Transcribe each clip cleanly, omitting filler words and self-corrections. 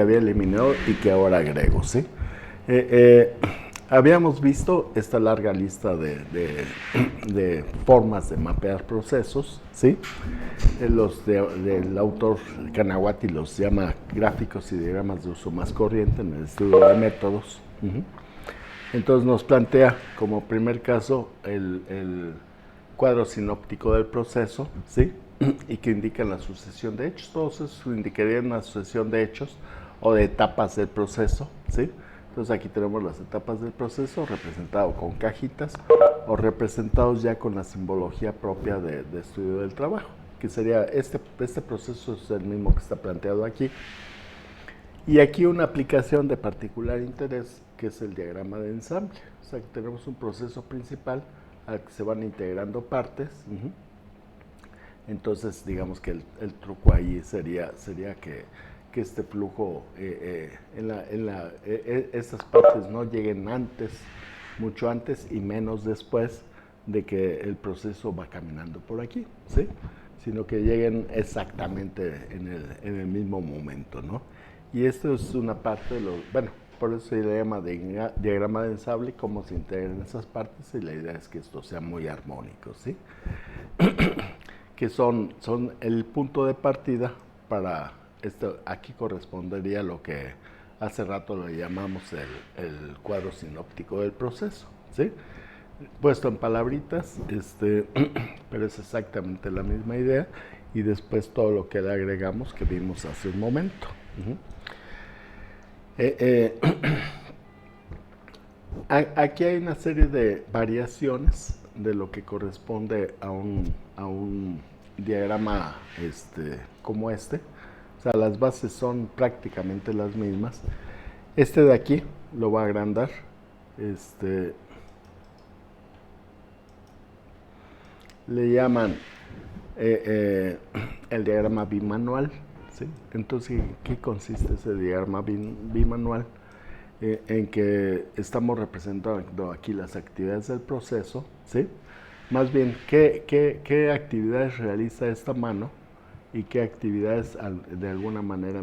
había eliminado y que ahora agrego, ¿sí? Eh, eh, Habíamos visto esta larga lista de formas de mapear procesos, ¿sí? Del autor Kanawati los llama gráficos y diagramas de uso más corriente en el estudio de métodos. Entonces nos plantea como primer caso el cuadro sinóptico del proceso, ¿sí? Y que indican la sucesión de hechos. Todos esos indicarían una sucesión de hechos o de etapas del proceso, ¿sí? Entonces aquí tenemos las etapas del proceso representado con cajitas o representados ya con la simbología propia de estudio del trabajo, que sería este proceso es el mismo que está planteado aquí. Y aquí una aplicación de particular interés, que es el diagrama de ensamble. O sea, que tenemos un proceso principal al que se van integrando partes. Entonces, digamos que el truco ahí sería que este flujo, estas partes no lleguen antes, mucho antes y menos después de que el proceso va caminando por aquí, ¿sí? Sino que lleguen exactamente en el mismo momento, ¿no? Y esto es una parte de bueno, por eso se le llama diagrama de ensamble, cómo se integran esas partes, y la idea es que esto sea muy armónico, ¿sí? Que son el punto de partida para esto. Aquí correspondería a lo que hace rato le llamamos el cuadro sinóptico del proceso, ¿sí? Puesto en palabritas, pero es exactamente la misma idea, y después todo lo que le agregamos que vimos hace un momento. Aquí hay una serie de variaciones de lo que corresponde a un diagrama como este. O sea, las bases son prácticamente las mismas. Este de aquí lo va a agrandar. Le llaman el diagrama bimanual, ¿sí? Entonces, ¿en qué consiste ese diagrama bimanual? En que estamos representando aquí las actividades del proceso, ¿sí? Más bien, ¿qué actividades realiza esta mano y qué actividades de alguna manera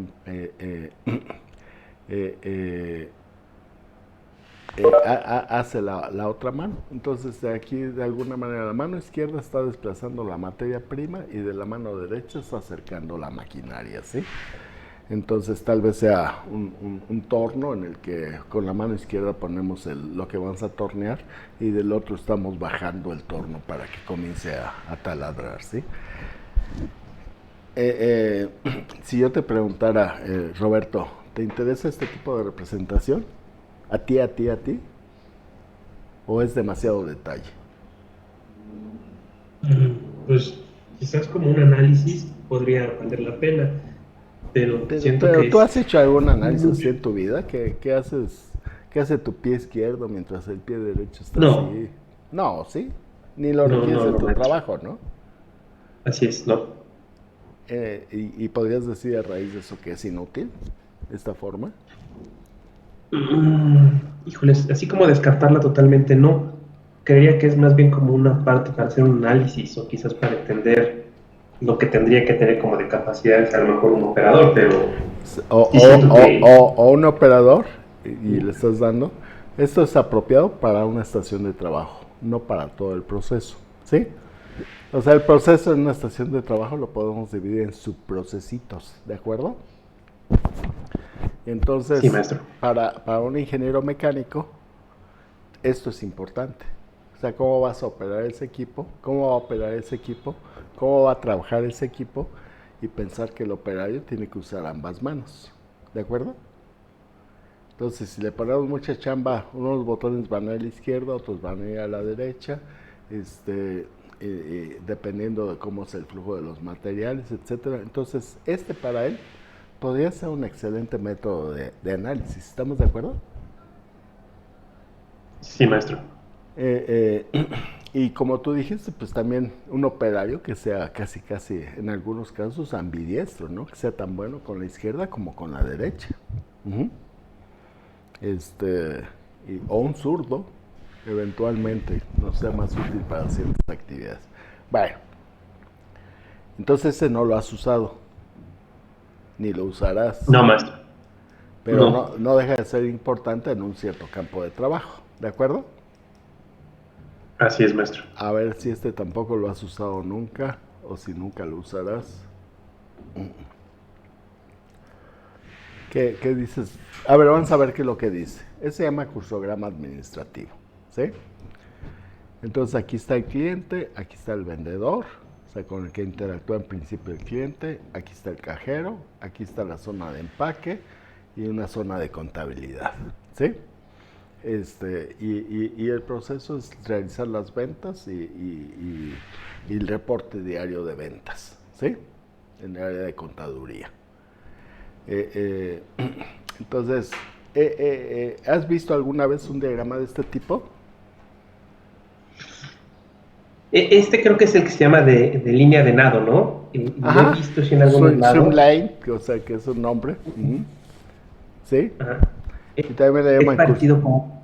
hace la otra mano? Entonces, de aquí, de alguna manera, la mano izquierda está desplazando la materia prima y de la mano derecha está acercando la maquinaria, ¿sí? Entonces tal vez sea un torno en el que con la mano izquierda ponemos lo que vamos a tornear y del otro estamos bajando el torno para que comience a taladrar, ¿sí? Si yo te preguntara, Roberto, ¿te interesa este tipo de representación? ¿A ti, a ti, a ti? ¿O es demasiado detalle? Pues quizás como un análisis podría valer la pena, pero siento Pero que tú es has hecho algún análisis así mucho. en tu vida. ¿Qué haces? ¿Qué hace tu pie izquierdo mientras el pie derecho está así? No, No, ¿sí? Ni lo no, requieres no, en no, tu maestro. trabajo, ¿no? Así es, no. Y podrías decir a raíz de eso que es inútil esta forma. Híjoles, así como descartarla totalmente, no. Creería que es más bien como una parte para hacer un análisis o quizás para entender lo que tendría que tener como de capacidades a lo mejor un operador, pero O, sí o, siento o, que o un operador, y le estás dando. Esto es apropiado para una estación de trabajo, no para todo el proceso, ¿sí? O sea, el proceso en una estación de trabajo lo podemos dividir en subprocesitos, ¿de acuerdo? sí, Entonces, maestro. para un ingeniero mecánico, esto es importante. O sea, cómo vas a operar ese equipo, cómo va a operar ese equipo, cómo va a trabajar ese equipo, y pensar que el operario tiene que usar ambas manos. ¿De acuerdo? Entonces, si le ponemos mucha chamba, unos botones van a la izquierda, otros van a ir a la derecha, dependiendo de cómo es el flujo de los materiales, etcétera. Entonces, para él podría ser un excelente método de análisis. ¿Estamos de acuerdo? Sí, maestro. Y como tú dijiste, pues también un operario que sea casi, casi, en algunos casos, ambidiestro, ¿no? Que sea tan bueno con la izquierda como con la derecha. Uh-huh. este, o un zurdo, eventualmente, no sea más útil para ciertas actividades. Bueno, entonces ese no lo has usado, ni lo usarás. No, maestro. pero No, no deja de ser importante en un cierto campo de trabajo, ¿de acuerdo? así es, maestro. A ver si este tampoco lo has usado nunca o si nunca lo usarás. ¿Qué dices? A ver, vamos a ver qué es lo que dice. Ese se llama cursograma administrativo, ¿sí? Entonces aquí está el cliente, aquí está el vendedor, o sea, con el que interactúa en principio el cliente, aquí está el cajero, aquí está la zona de empaque y una zona de contabilidad, ¿sí? Y el proceso es realizar las ventas y el reporte diario de ventas, ¿sí? En el área de contaduría. Eh, eh, entonces, ¿has visto alguna vez un diagrama de este tipo? Este creo que es el que se llama de línea de nado, ¿no? Lo he Ajá, visto sí en algunos lados. Swimlane, o sea que es un nombre, ¿sí? Ajá. Y también le Es llaman curso. parecido como...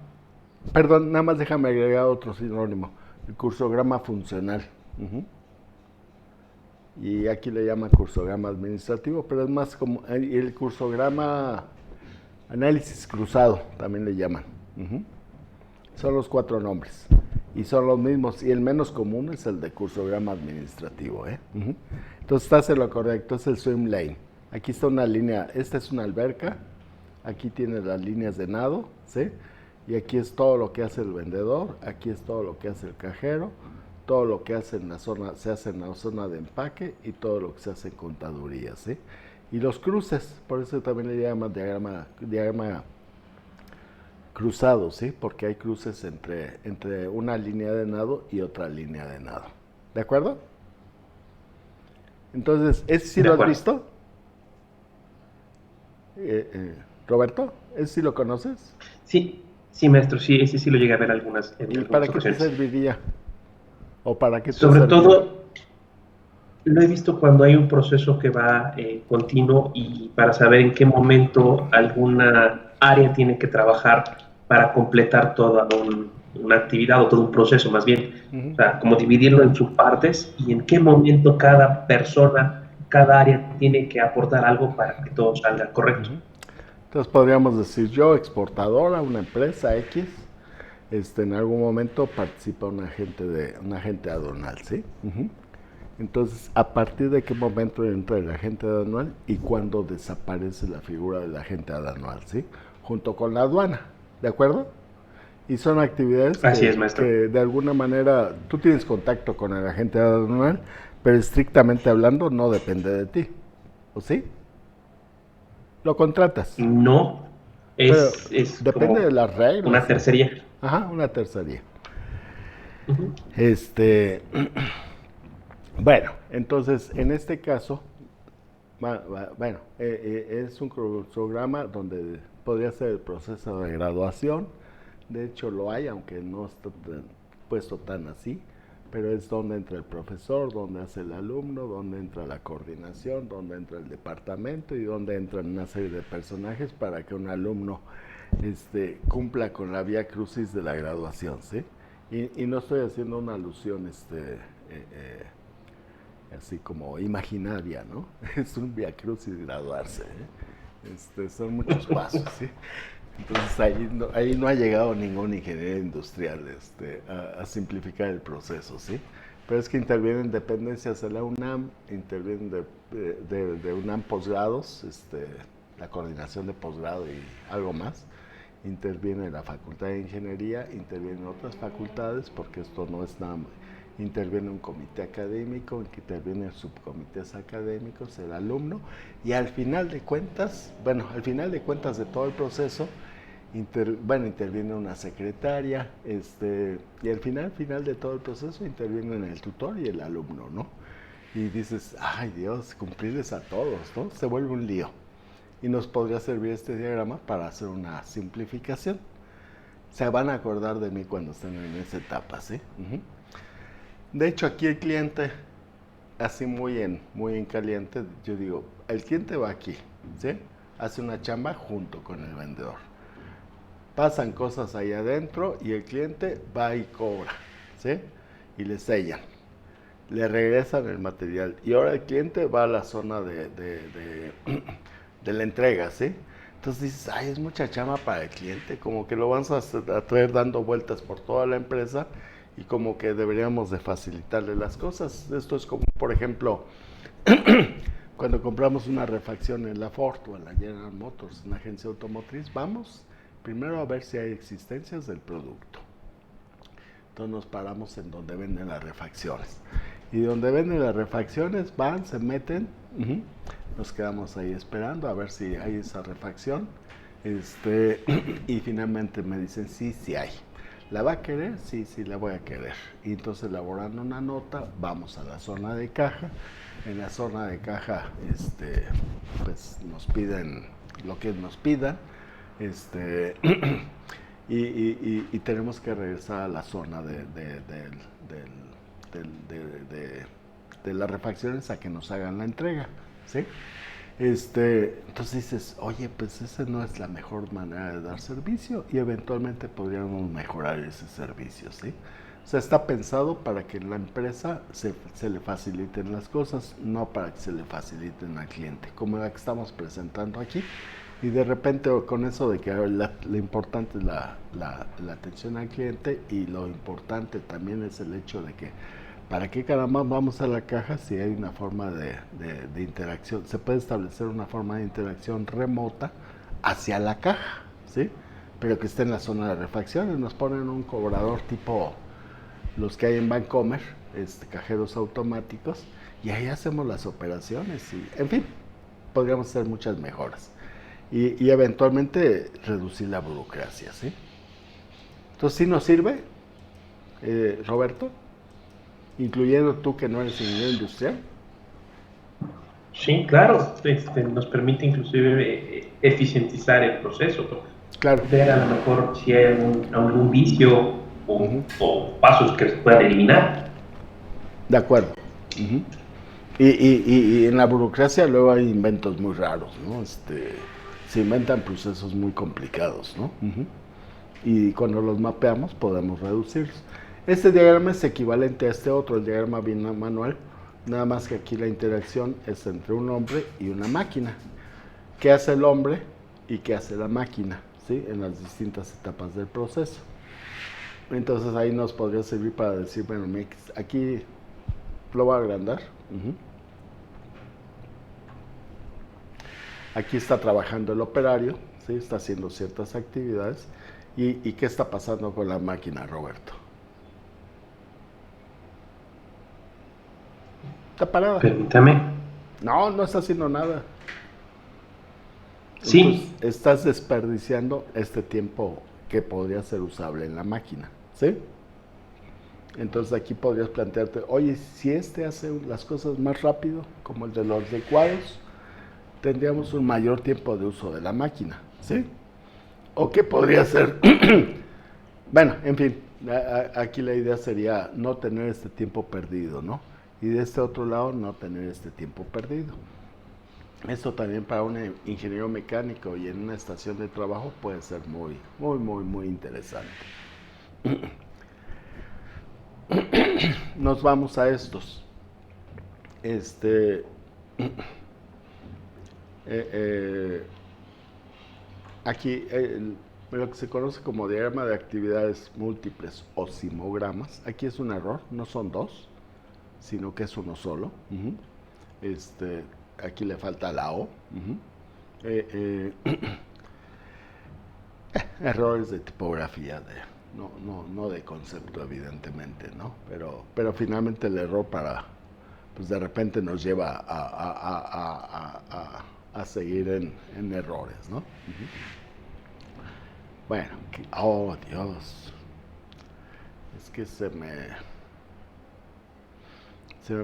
Perdón, nada más déjame agregar otro sinónimo, el cursograma funcional. Ujú. Y aquí le llaman cursograma administrativo, pero es más como el cursograma análisis cruzado, también le llaman. Ujú. Son los 4 nombres. Y son los mismos. Y el menos común es el de cursograma administrativo. Uh-huh. Entonces estás en lo correcto, es el swim lane. Aquí está una línea, esta es una alberca. Aquí tiene las líneas de nado, ¿sí? Y aquí es todo lo que hace el vendedor, aquí es todo lo que hace el cajero, todo lo que hace en la zona, se hace en la zona de empaque y todo lo que se hace en contaduría, ¿sí? Y los cruces, por eso también le llaman diagrama cruzado, ¿sí? Porque hay cruces entre una línea de nado y otra línea de nado. ¿De acuerdo? Entonces, ¿ese sí De lo has acuerdo. visto? Roberto, ¿ese sí lo conoces? Sí, sí, maestro, sí, ese sí lo llegué a ver en ¿Y para algunas qué te ocasiones. serviría? ¿O para qué te ha Sobre servido? todo, lo he visto cuando hay un proceso que va continuo y para saber en qué momento alguna área tiene que trabajar para completar toda una actividad o todo un proceso más bien. O sea, como dividirlo en subpartes y en qué momento cada persona, cada área tiene que aportar algo para que todo salga correcto. Entonces podríamos decir yo, exportadora, una empresa X, en algún momento participa un agente aduanal, ¿sí? Entonces, ¿a partir de qué momento entra el agente aduanal y cuándo desaparece la figura del agente aduanal, ¿sí? Junto con la aduana, ¿de acuerdo? Y son actividades Así es, que maestro. de alguna manera tú tienes contacto con el agente aduanal, pero estrictamente hablando no depende de ti, ¿o sí? Lo contratas, No, pero es depende de como las una reglas, ¿sí? tercería. Ajá, una tercería. Ujú. Este, bueno, entonces en este caso, bueno, es un programa donde podría ser el proceso de graduación. De hecho lo hay, aunque no está puesto tan así, pero es donde entra el profesor, donde hace el alumno, donde entra la coordinación, donde entra el departamento y donde entran una serie de personajes para que un alumno cumpla con la vía crucis de la graduación, ¿sí? Y no estoy haciendo una alusión así como imaginaria, ¿no? Es un vía crucis graduarse, ¿eh? Son muchos pasos, ¿sí? Entonces ahí no ha llegado ningún ingeniero industrial a simplificar el proceso, ¿sí? Pero es que intervienen dependencias de la UNAM, intervienen de UNAM posgrados, la coordinación de posgrado y algo más, interviene la Facultad de Ingeniería, intervienen otras facultades, porque esto no es nada, interviene un comité académico, intervienen subcomités académicos, el alumno, y al final de cuentas, bueno, al final de cuentas de todo el proceso, interviene una secretaria, y al final de todo el proceso intervienen el tutor y el alumno, ¿no? Y dices, ay Dios, cumplirles a todos, ¿no? Se vuelve un lío. Y nos podría servir este diagrama para hacer una simplificación. Se van a acordar de mí cuando estén en esa etapa, ¿sí? De hecho, aquí el cliente, así muy en caliente, yo digo, el cliente va aquí, ¿sí? Hace una chamba junto con el vendedor. Pasan cosas ahí adentro y el cliente va y cobra, ¿sí? Y le sellan, le regresan el material. Y ahora el cliente va a la zona de la entrega, ¿sí? Entonces dices, ay, es mucha chama para el cliente, como que lo vamos a traer dando vueltas por toda la empresa y como que deberíamos de facilitarle las cosas. Esto es como, por ejemplo, cuando compramos una refacción en la Ford o en la General Motors, en la agencia automotriz, vamos primero a ver si hay existencias del producto. Entonces nos paramos en donde venden las refacciones. Y donde venden las refacciones, van, se meten, nos quedamos ahí esperando a ver si hay esa refacción. Y finalmente me dicen, sí, sí hay. ¿La va a querer? Sí, sí, la voy a querer. Y entonces elaborando una nota, vamos a la zona de caja. En la zona de caja, pues nos piden lo que nos pidan. Y tenemos que regresar a la zona de las refacciones a que nos hagan la entrega, ¿sí? Entonces dices, oye, pues esa no es la mejor manera de dar servicio y eventualmente podríamos mejorar ese servicio, ¿sí? O sea, está pensado para que la empresa se le faciliten las cosas, no para que se le faciliten al cliente, como la que estamos presentando aquí. Y de repente con eso de que lo importante es la atención al cliente y lo importante también es el hecho de que ¿para qué caramba vamos a la caja si hay una forma de interacción? Se puede establecer una forma de interacción remota hacia la caja, ¿sí? Pero que esté en la zona de refacciones. Nos ponen un cobrador tipo los que hay en Bancomer, cajeros automáticos, y ahí hacemos las operaciones. Y, en fin, podríamos hacer muchas mejoras. Y eventualmente reducir la burocracia, ¿sí? Entonces, ¿sí nos sirve, Roberto? Incluyendo tú que no eres ingeniero industrial. Sí, claro, nos permite inclusive eficientizar el proceso, Claro. ver a lo mejor si hay algún vicio o pasos que se puedan eliminar. De acuerdo. Y en la burocracia luego hay inventos muy raros, ¿no? Se inventan procesos muy complicados, ¿no? Y cuando los mapeamos podemos reducirlos. Este diagrama es equivalente a este otro, el diagrama bimanual, nada más que aquí la interacción es entre un hombre y una máquina. ¿Qué hace el hombre y qué hace la máquina? ¿Sí? En las distintas etapas del proceso. Entonces ahí nos podría servir para decir, bueno, aquí lo voy a agrandar. Aquí está trabajando el operario, ¿sí? Está haciendo ciertas actividades. ¿Y qué está pasando con la máquina, Roberto? Está parada. Permítame. No, no está haciendo nada. Sí. Entonces, estás desperdiciando este tiempo que podría ser usable en la máquina, ¿sí? Entonces aquí podrías plantearte, oye, si hace las cosas más rápido, como el de los licuados, tendríamos un mayor tiempo de uso de la máquina, ¿sí? ¿O qué podría ser? Bueno, en fin, aquí la idea sería no tener este tiempo perdido, ¿no? Y de este otro lado, no tener este tiempo perdido. Esto también para un ingeniero mecánico y en una estación de trabajo puede ser muy, muy, muy, muy interesante. Nos vamos a estos. Aquí lo que se conoce como diagrama de actividades múltiples o simogramas. Aquí es un error, no son dos, sino que es uno solo. Aquí le falta la O. Errores de tipografía, no de concepto, evidentemente, ¿no? Pero finalmente el error pues de repente nos lleva a seguir en errores, ¿no? Bueno, oh Dios, es que se me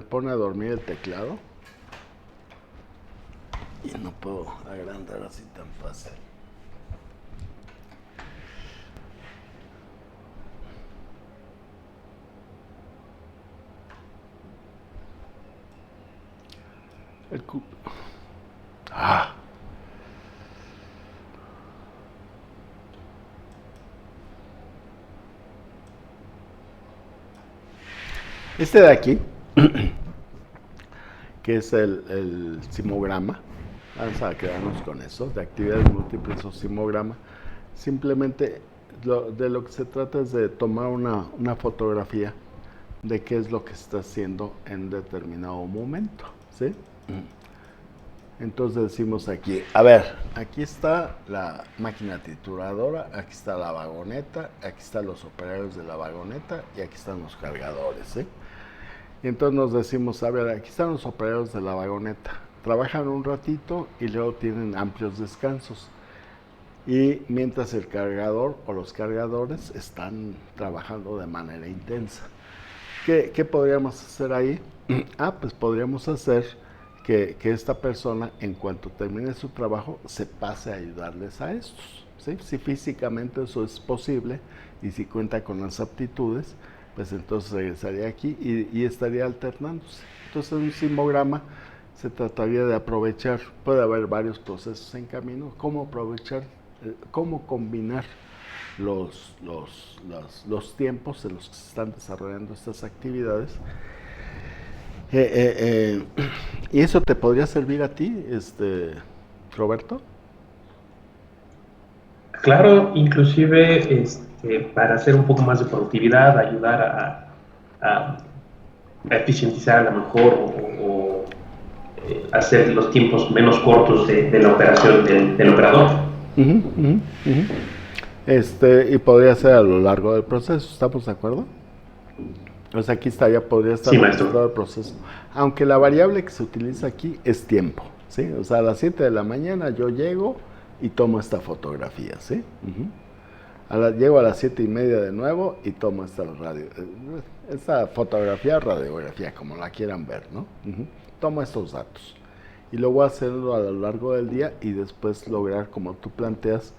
pone a dormir el teclado y no puedo agrandar así tan fácil. Este de aquí, que es el simograma, Vamos a quedarnos con eso, de actividades múltiples o simograma. Simplemente de lo que se trata es de tomar una fotografía de qué es lo que está haciendo en determinado momento, ¿sí? Entonces decimos aquí, a ver, aquí está la máquina trituradora, aquí está la vagoneta, aquí están los operarios de la vagoneta y aquí están los cargadores, ¿sí? Y entonces nos decimos, a ver, aquí están los operarios de la vagoneta, trabajan un ratito y luego tienen amplios descansos. Y mientras el cargador o los cargadores están trabajando de manera intensa. ¿Qué podríamos hacer ahí? Pues podríamos hacer que esta persona, en cuanto termine su trabajo, se pase a ayudarles a estos, ¿sí? Si físicamente eso es posible y si cuenta con las aptitudes, pues entonces regresaría aquí y estaría alternándose. Entonces, en un simograma se trataría de aprovechar, puede haber varios procesos en camino, cómo aprovechar, cómo combinar los tiempos en los que se están desarrollando estas actividades. ¿Y eso te podría servir a ti, Roberto? Claro, inclusive para hacer un poco más de productividad, ayudar a eficientizar a lo mejor hacer los tiempos menos cortos de la operación del operador. Y podría ser a lo largo del proceso, ¿estamos de acuerdo? O sea, aquí ya podría estar registrado el proceso. Aunque la variable que se utiliza aquí es tiempo, ¿sí? O sea, a las 7 de la mañana yo llego y tomo esta fotografía, ¿sí? Llego a las 7:30 de nuevo y tomo esta fotografía, radiografía, como la quieran ver, ¿no? Tomo estos datos. Y lo voy a hacerlo a lo largo del día y después lograr, como tú planteas,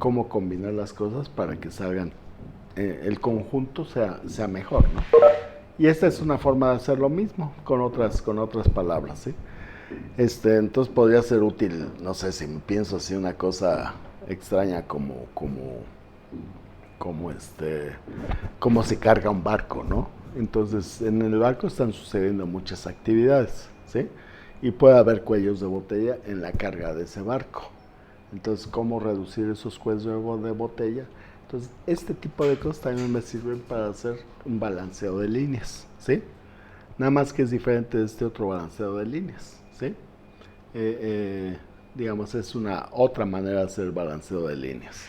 cómo combinar las cosas para que salgan, el conjunto sea mejor, ¿no? Y esta es una forma de hacer lo mismo, con otras palabras, ¿sí? Entonces podría ser útil, no sé si me pienso así una cosa extraña como se carga un barco, ¿no? Entonces en el barco están sucediendo muchas actividades, ¿sí? Y puede haber cuellos de botella en la carga de ese barco. Entonces, ¿cómo reducir esos cuellos de botella? Entonces, este tipo de cosas también me sirven para hacer un balanceo de líneas, ¿sí? Nada más que es diferente de este otro balanceo de líneas, ¿sí? Digamos, es una otra manera de hacer el balanceo de líneas.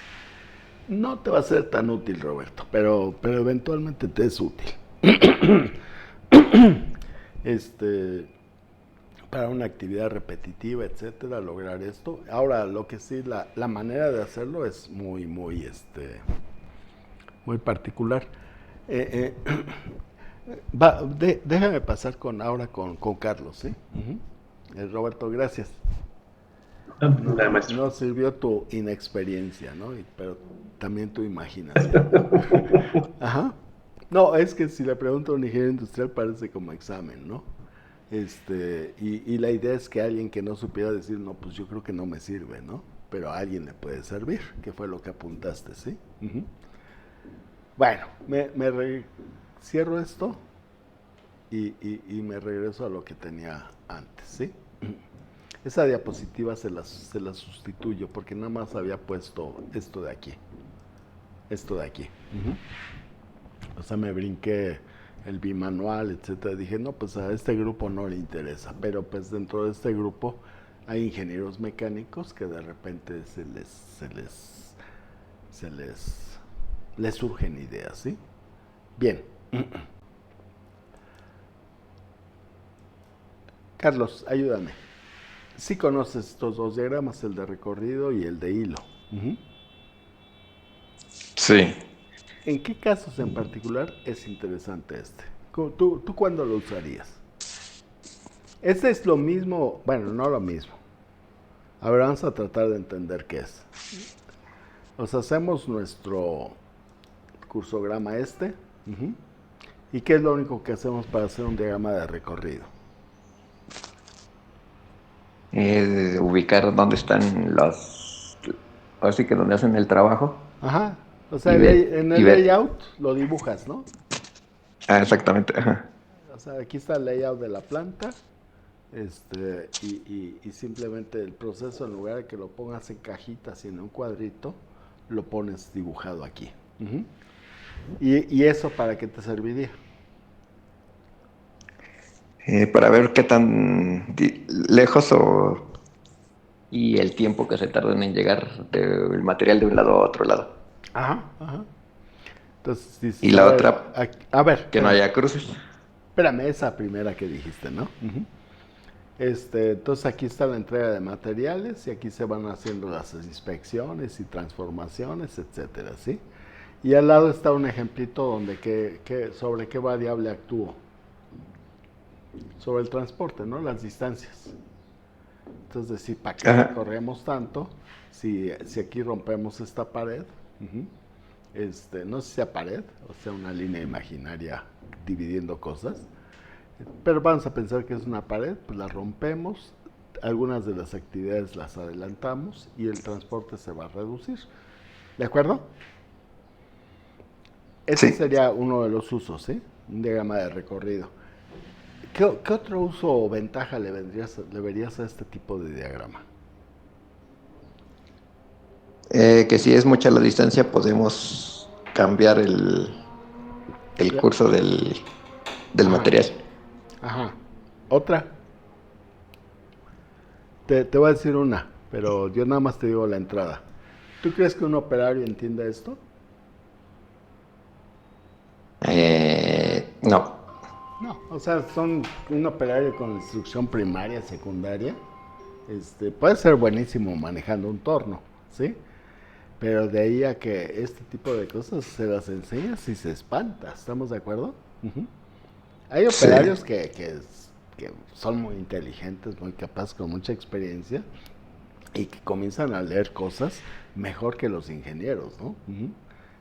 No te va a ser tan útil, Roberto, pero eventualmente te es útil. Para una actividad repetitiva, etcétera, lograr esto. Ahora, lo que sí, la manera de hacerlo es muy particular. Déjame pasar ahora con Carlos, ¿sí? Roberto, gracias. No sirvió tu inexperiencia, ¿no? Pero también tu imaginación. Ajá. No, es que si le pregunto a un ingeniero industrial parece como examen, ¿no? Y la idea es que alguien que no supiera decir, no, pues yo creo que no me sirve, ¿no? Pero a alguien le puede servir, que fue lo que apuntaste, ¿sí? Bueno, cierro esto y me regreso a lo que tenía antes, ¿sí? Esa diapositiva se la sustituyo porque nada más había puesto esto de aquí. O sea, me brinqué el bimanual, etcétera. Dije, no, pues a este grupo no le interesa, pero pues dentro de este grupo hay ingenieros mecánicos que de repente les surgen ideas, ¿sí? Bien. Carlos, ayúdame. Sí conoces estos dos diagramas, el de recorrido y el de hilo. Sí. ¿En qué casos en particular es interesante este? ¿Tú cuándo lo usarías? Este es lo mismo, bueno, no lo mismo. A ver, vamos a tratar de entender qué es. Nos hacemos nuestro cursograma ¿y qué es lo único que hacemos para hacer un diagrama de recorrido? Ubicar dónde están así que donde hacen el trabajo. Ajá. O sea, en el layout lo dibujas, ¿no? Exactamente. Ajá. O sea, aquí está el layout de la planta y simplemente el proceso, en lugar de que lo pongas en cajitas y en un cuadrito, lo pones dibujado aquí. Uh-huh. ¿Y eso para qué te serviría? Para ver qué tan lejos y el tiempo que se tardan en llegar del material de un lado a otro lado. Ajá, ajá. Entonces Y dices, la otra, a ver, que no espérame, haya cruces. espérame, esa primera que dijiste, ¿no? Uh-huh. Entonces aquí está la entrega de materiales y aquí se van haciendo las inspecciones y transformaciones, etcétera, ¿sí? Y al lado está un ejemplito donde sobre qué variable actúo. Sobre el transporte, ¿no? Las distancias. Entonces decir, ¿para qué Ajá. recorremos tanto si aquí rompemos esta pared? Uh-huh. No sé si sea pared o sea una línea imaginaria dividiendo cosas, pero vamos a pensar que es una pared, pues la rompemos, algunas de las actividades las adelantamos y el transporte se va a reducir. ¿De acuerdo? Ese Sí. sería uno de los usos, ¿sí? Un diagrama de recorrido. ¿Qué otro uso o ventaja le verías a este tipo de diagrama? Que si es mucha la distancia, podemos cambiar el Ya. curso del Ajá, material. ajá. Otra. Te voy a decir una, pero yo nada más te digo la entrada. ¿Tú crees que un operario entienda esto? No. No, o sea, son un operario con instrucción primaria, secundaria. Puede ser buenísimo manejando un torno, ¿sí? Pero de ahí a que este tipo de cosas se las enseñas y se espanta, ¿estamos de acuerdo? Uh-huh. Hay Sí. operarios que son muy inteligentes, muy capaces, con mucha experiencia y que comienzan a leer cosas mejor que los ingenieros, ¿no? Uh-huh.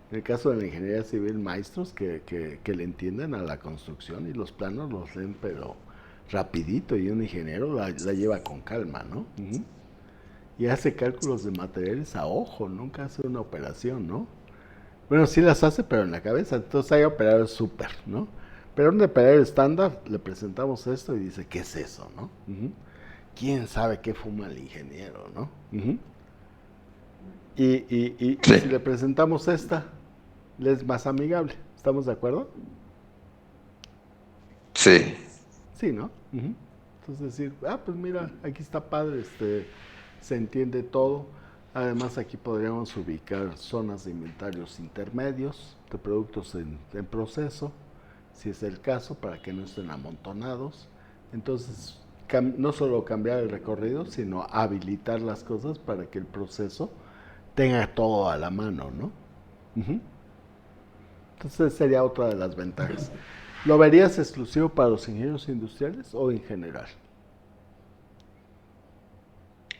En el caso de la ingeniería civil, maestros que le entienden a la construcción y los planos los leen, pero rapidito, y un ingeniero la lleva con calma, ¿no? Uh-huh. Y hace cálculos de materiales a ojo, nunca hace una operación, ¿no? Bueno, sí las hace, pero en la cabeza. Entonces hay operadores súper, ¿no? Pero a un operario estándar le presentamos esto y dice, ¿qué es eso, no? Uh-huh. ¿Quién sabe qué fuma el ingeniero, no? Uh-huh. Y Sí. si le presentamos esta, le es más amigable. ¿Estamos de acuerdo? Sí. Sí, ¿no? Uh-huh. Entonces decir, pues mira, aquí está padre, se entiende todo. Además aquí podríamos ubicar zonas de inventarios intermedios de productos en proceso, si es el caso, para que no estén amontonados. Entonces, no solo cambiar el recorrido, sino habilitar las cosas para que el proceso tenga todo a la mano, ¿no? Uh-huh. Entonces sería otra de las ventajas. ¿Lo verías exclusivo para los ingenieros industriales o en general?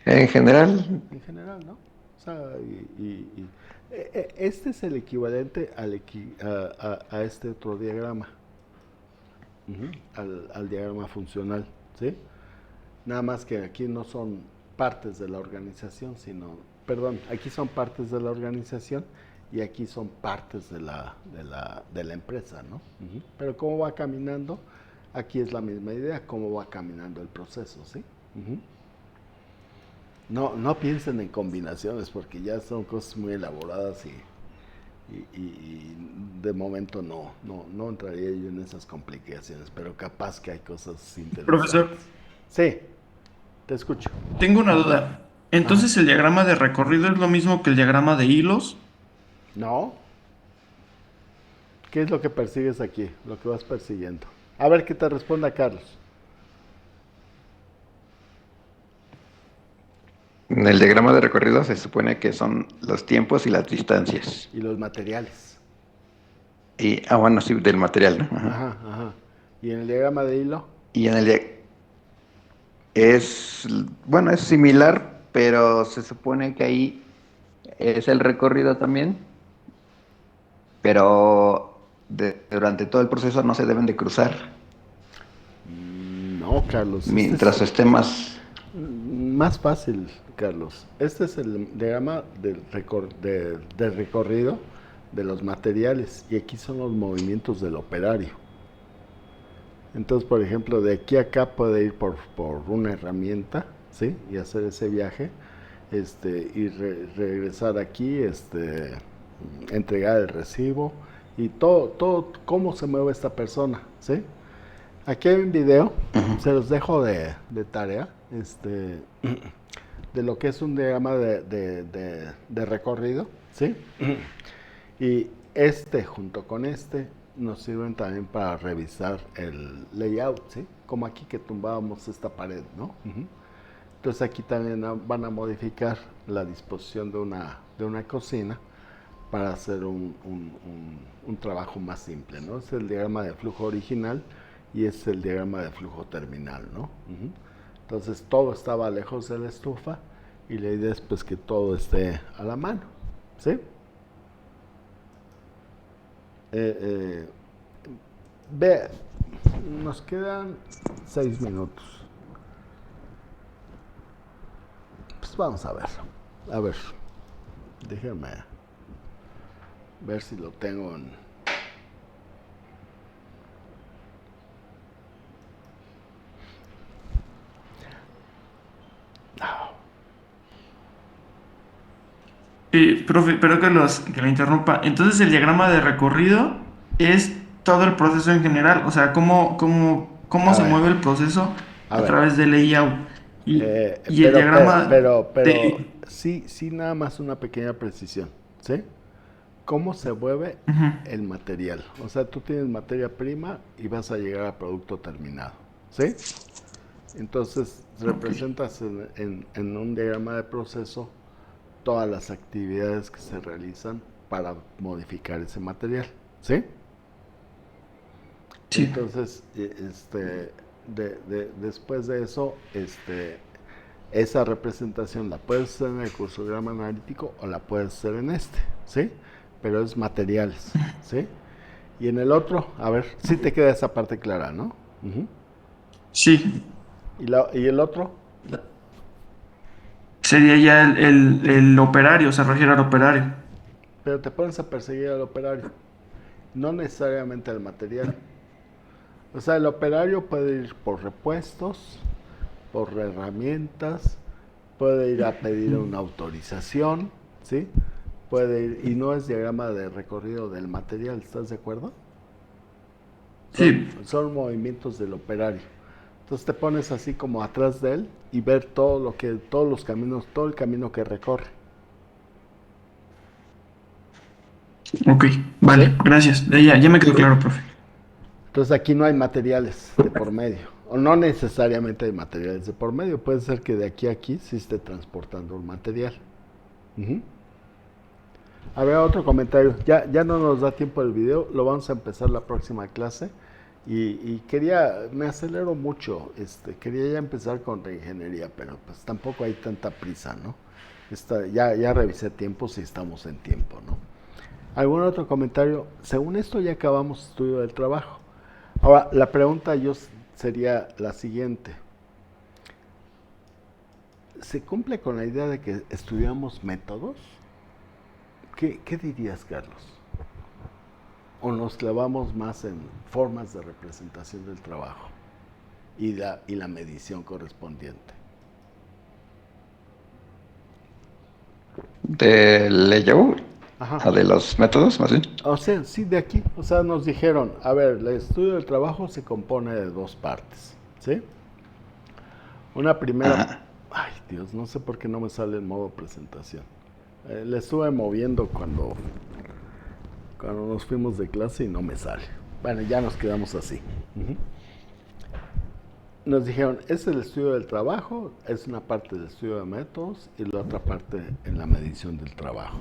En general, En general, ¿no? O sea, este es el equivalente a este otro diagrama, uh-huh, al diagrama funcional, ¿sí? Nada más que aquí no son partes de la organización, sino, perdón, aquí son partes de la organización y aquí son partes de la empresa, ¿no? Uh-huh. Pero cómo va caminando, aquí es la misma idea, cómo va caminando el proceso, ¿sí? Uh-huh. No piensen en combinaciones porque ya son cosas muy elaboradas y de momento no entraría yo en esas complicaciones, pero capaz que hay cosas Profesor, interesantes. Sí, te escucho. tengo una duda. Ajá. Entonces, ¿el diagrama de recorrido es lo mismo que el diagrama de hilos? No, ¿qué es lo que persigues aquí? Lo que vas persiguiendo. A ver qué te responda Carlos. en el diagrama de recorrido se supone que son los tiempos y las distancias. Y los materiales. Bueno, sí, del material, ¿no? Ajá. Ajá, ajá. Y en el diagrama de hilo. Y en el bueno, es similar, pero se supone que ahí es el recorrido también, pero durante todo el proceso no se deben de cruzar. No, Carlos, Mientras esté más... más fácil, Carlos. Este es el diagrama del recorrido de los materiales y aquí son los movimientos del operario. Entonces, por ejemplo, de aquí a acá puede ir por una herramienta, ¿sí? Y hacer ese viaje, y regresar aquí, entregar el recibo y todo cómo se mueve esta persona, ¿sí? Aquí hay un video, se los dejo de tarea, de lo que es un diagrama de recorrido, ¿sí? Y junto con nos sirven también para revisar el layout, ¿sí? Como aquí que tumbábamos esta pared, ¿no? Entonces aquí también van a modificar la disposición de una cocina para hacer un trabajo más simple, ¿no? Es el diagrama de flujo original y es el diagrama de flujo terminal, ¿no? Entonces todo estaba lejos de la estufa y la idea es pues que todo esté a la mano, ¿sí? Ve, nos quedan 6 minutos. Pues vamos a ver. A ver, déjame ver si lo tengo en... Profe, pero que lo interrumpa. Entonces el diagrama de recorrido es todo el proceso en general, o sea, cómo A se ver, mueve el proceso a a ver. través del layout. Y el diagrama Pero de... sí, nada más una pequeña precisión, ¿sí? ¿Cómo se mueve Ujú. el material? O sea, tú tienes materia prima y vas a llegar a producto terminado, ¿sí? Entonces, representas en un diagrama de proceso todas las actividades que se realizan para modificar ese material, ¿sí? Sí, Entonces, después de eso, esa representación la puedes hacer en el cursograma analítico o la puedes hacer en ¿sí? Pero es materiales, ¿sí? Y en el otro, a ver, sí te queda esa parte clara, ¿no? Ujú. sí. ¿Y el otro? Sería ya el operario, o sea, refiere al operario. Pero te pones a perseguir al operario, no necesariamente al material. O sea, el operario puede ir por repuestos, por herramientas, puede ir a pedir una autorización, ¿sí? Puede ir, y no es diagrama de recorrido del material, ¿estás de acuerdo? Sí, Son movimientos del operario. Entonces te pones así como atrás de él y ver todos los caminos, todo el camino que recorre. ok, ¿Sí? vale, gracias. Ya me quedó ¿Sí? claro, profe. Entonces aquí no hay materiales de por medio. O no necesariamente hay materiales de por medio. Puede ser que de aquí a aquí sí esté transportando un material. Ujú. A ver, otro comentario. Ya no nos da tiempo el video. Lo vamos a empezar la próxima clase. Y me acelero mucho. Quería ya empezar con reingeniería, pero pues tampoco hay tanta prisa, ¿no? Ya revisé tiempos y estamos en tiempo, ¿no? ¿Algún otro comentario? Según esto ya acabamos estudio del trabajo. Ahora, la pregunta sería la siguiente. ¿Se cumple con la idea de que estudiamos métodos? ¿Qué dirías, Carlos? ¿O nos clavamos más en formas de representación del trabajo y la medición correspondiente? ¿Del layout? Ajá. ¿De los métodos, más bien? O sea, sí, de aquí. O sea, nos dijeron, a ver, el estudio del trabajo se compone de 2 partes, ¿sí? Una primera... Ajá. Ay, Dios, no sé por qué no me sale en modo presentación. Le estuve moviendo cuando nos fuimos de clase y no me sale. Bueno, ya nos quedamos así. Uh-huh. Nos dijeron, es el estudio del trabajo, es una parte del estudio de métodos y la otra parte en la medición del trabajo.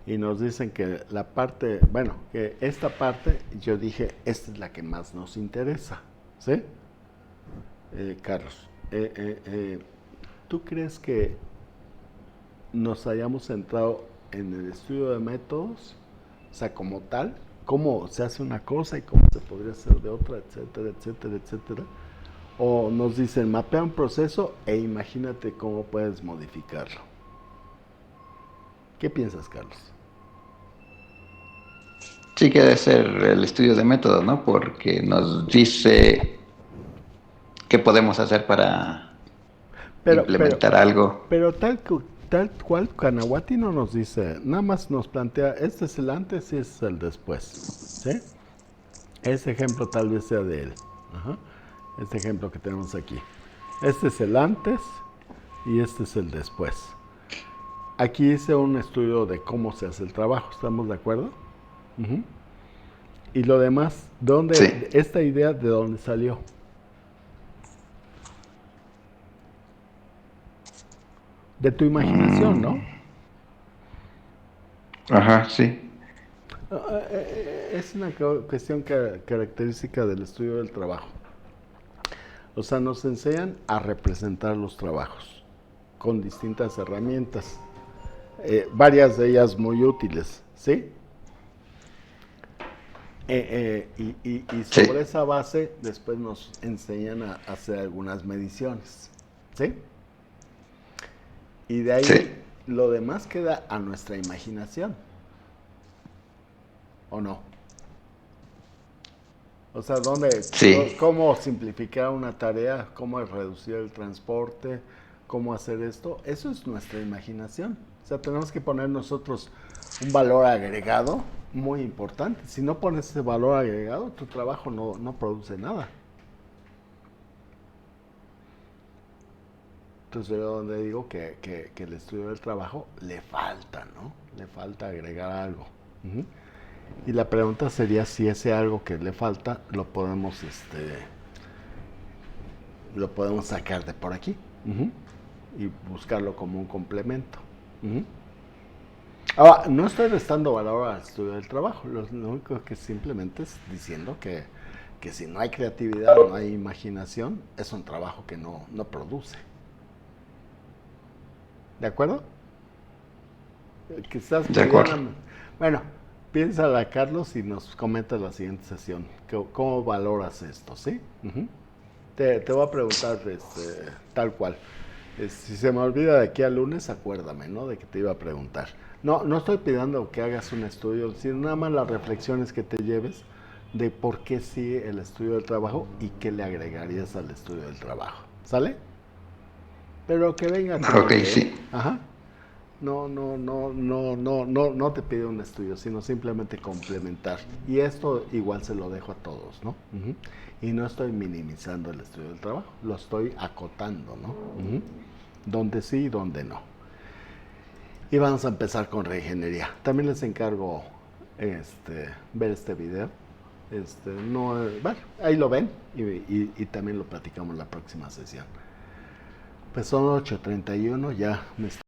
Y nos dicen que que esta parte, yo dije, esta es la que más nos interesa, ¿sí? Carlos, ¿tú crees que nos hayamos centrado en el estudio de métodos? O sea, como tal, cómo se hace una cosa y cómo se podría hacer de otra, etcétera, etcétera, etcétera. O nos dicen, mapea un proceso e imagínate cómo puedes modificarlo. ¿Qué piensas, Carlos? Sí que debe ser el estudio de método, ¿no? Porque nos dice qué podemos hacer para Pero, pero, implementar algo. pero tal cual Kanawati no nos dice, nada más nos plantea, este es el antes y este es el después. ¿Sí? Ese ejemplo tal vez sea de él. Ajá. Este ejemplo que tenemos aquí. Este es el antes y este es el después. Aquí hice un estudio de cómo se hace el trabajo, ¿estamos de acuerdo? Ujú. Y lo demás, Sí, esta idea de dónde salió? De tu imaginación, ¿no? ajá, sí, Es una cuestión característica del estudio del trabajo. O sea, nos enseñan a representar los trabajos con distintas herramientas, varias de ellas muy útiles, ¿sí? Y sobre sí, esa base después nos enseñan a hacer algunas mediciones, ¿sí? Y de sí, ahí lo demás queda a nuestra imaginación, ¿o no? O sea, sí, cómo simplificar una tarea, cómo reducir el transporte, cómo hacer esto, eso es nuestra imaginación. O sea, tenemos que poner nosotros un valor agregado muy importante. Si no pones ese valor agregado, tu trabajo no produce nada. Entonces yo donde digo que el estudio del trabajo le falta, ¿no? Le falta agregar algo. Ujú. Y la pregunta sería si ese algo que le falta lo podemos sacar de por aquí. Ujú. Y buscarlo como un complemento. Ujú. Ahora, no estoy restando valor al estudio del trabajo, lo único que simplemente es diciendo que si no hay creatividad, no hay imaginación, es un trabajo que no produce. ¿De acuerdo? Quizás de acuerdo. medianamente. Bueno, piénsala, Carlos, y nos comenta la siguiente sesión. ¿Cómo valoras esto? ¿Sí? Ujú. Te voy a preguntar tal cual. Si se me olvida de aquí al lunes, acuérdame, ¿no? De que te iba a preguntar. No estoy pidiendo que hagas un estudio, sino nada más las reflexiones que te lleves de por qué sí el estudio del trabajo y qué le agregarías al estudio del trabajo. ¿Sale? Pero que venga con Ok, ello, ¿eh? sí, Ajá. No te pide un estudio, sino simplemente complementar. Y esto igual se lo dejo a todos, ¿no? Ujú. Y no estoy minimizando el estudio del trabajo, lo estoy acotando, ¿no? Ujú. Donde sí y donde no. Y vamos a empezar con reingeniería. También les encargo ver este video. No, bueno, ahí lo ven y también lo platicamos la próxima sesión. Pues son 8:31, ya me